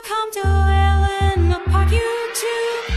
Welcome to Elena Park YouTube.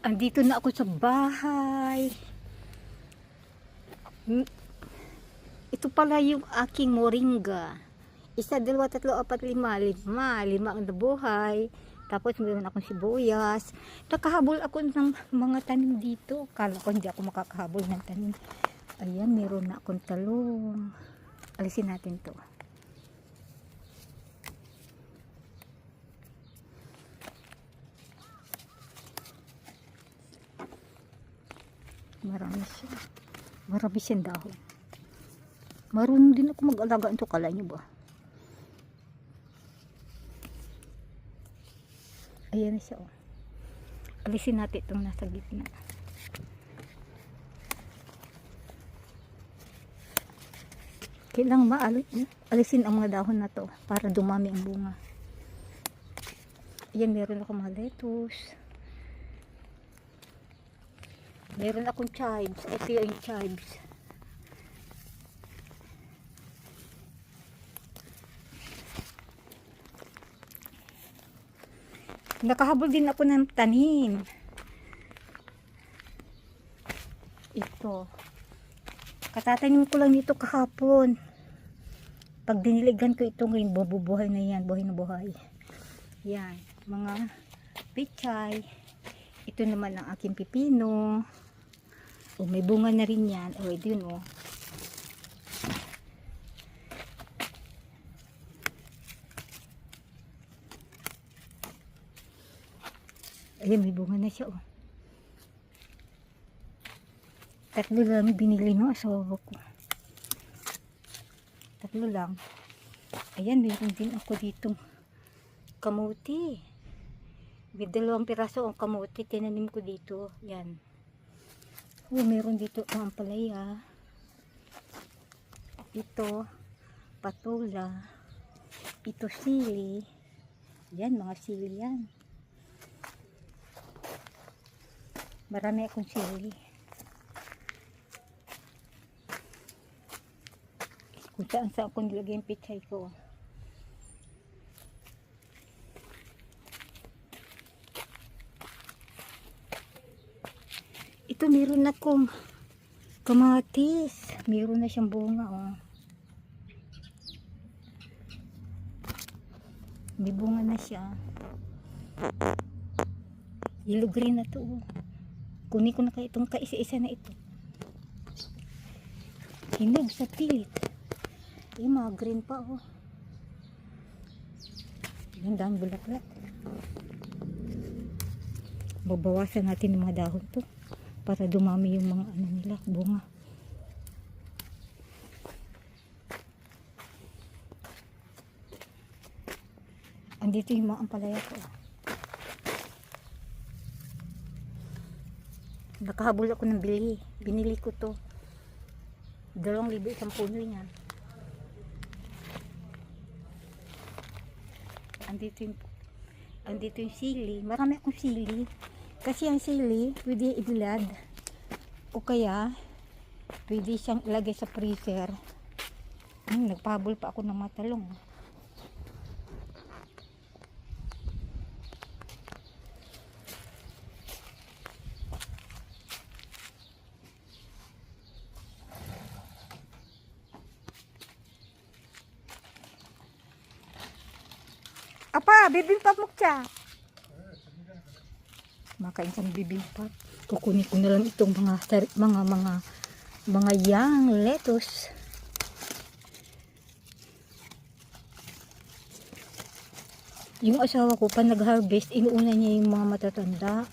Andito na ako sa bahay. Ito pala yung aking moringa. 1, 2, 3, 4, 5. 5 ang nabuhay. Tapos mayroon akong sibuyas. Nakahabol ako ng mga tanim dito. Kala ko hindi ako makakahabol ng tanim. Ayan, meron na akong talong. Alisin natin to. Marami siya. Marami siyang dahon. Marunong din ako mag-alaga ito. Kala nyo ba? Ayan na siya. Oh. Alisin natin itong nasa gitna. Kailangan alisin ang mga dahon na to para dumami ang bunga. Ayan, meron ako mga lettuce. Meron akong chives. Ito yung chives. Nakahabol din ako ng tanim. Ito. Katatanim ko lang nito kahapon. Pag diniligan ko ito ngayon, bubuhay na yan. Buhay na buhay. Yan. Mga pichay. Ito naman ang aking pipino. O, may bunga na rin yan. O, ito yun, o. Ayan, may bunga na siya, o. Tatlo lang binili ng asawa ko. Tatlo lang. Ayan, mayroon din ako ditong kamuti. May 2 piraso ang kamuti. Tinanim ko dito. Yan. Oh, mayroon dito ang ampalaya. Ito, patula. Ito, sili. Yan, mga sili yan. Marami akong sili. Kung saan sa ako nilagay yung pichay ko. Ito, meron akong kamatis. Meron na siyang bunga, oh. May bunga na siya. Yellow green na to, oh. Kunin ko na kayo itong kaisa-isa na ito. Hinog sa pilit. Yung mga green pa, oh. Ganda ang bulaklak. Babawasan natin yung mga dahon to para dumami yung mga ano nila, bunga. Andito yung mga ampalaya ko. Nakahabol ako ng bili. Binili ko to. 2,000 isang puno yan. Andito yung sili. Marami akong sili. Kasi ang sili, pwede ibilad. O kaya, pwede siyang ilagay sa freezer. Nagpahabol pa ako ng mga talong. Apa, bibimbap mo siya. Makain sa bibimbap. Kukunin ko na lang itong mga young lettuce. Yung asawa ko, pa nag-harvest, inuuna niya yung mga matatanda.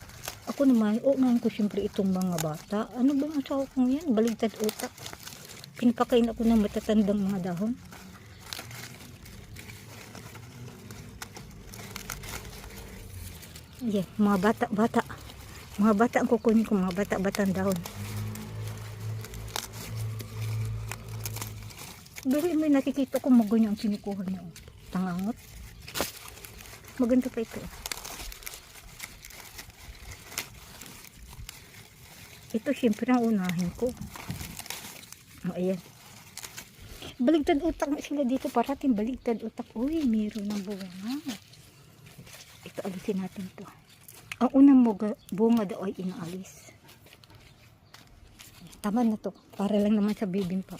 Ako naman, uunahan ko siyempre itong mga bata. Ano bang asawa ko yan? Baligtad utak. Pinapakain ako ng matatandang mga dahon. Yeah, mga bata. Mga bata ang kukunin ko, mga bata-batang dahon. Pero may nakikita ko maganyan ang kinukuha niya. Tangangot. Maganda pa ito. Ito syempre ang unahin ko. Oh, ayan. Baligtad utak na sila dito. Parating baligtad utak. Uy, meron ng bunga. Ito, alisin natin to. Ang unang bunga daw ay inaalis. Tama na to. Para lang naman sa bibimbap.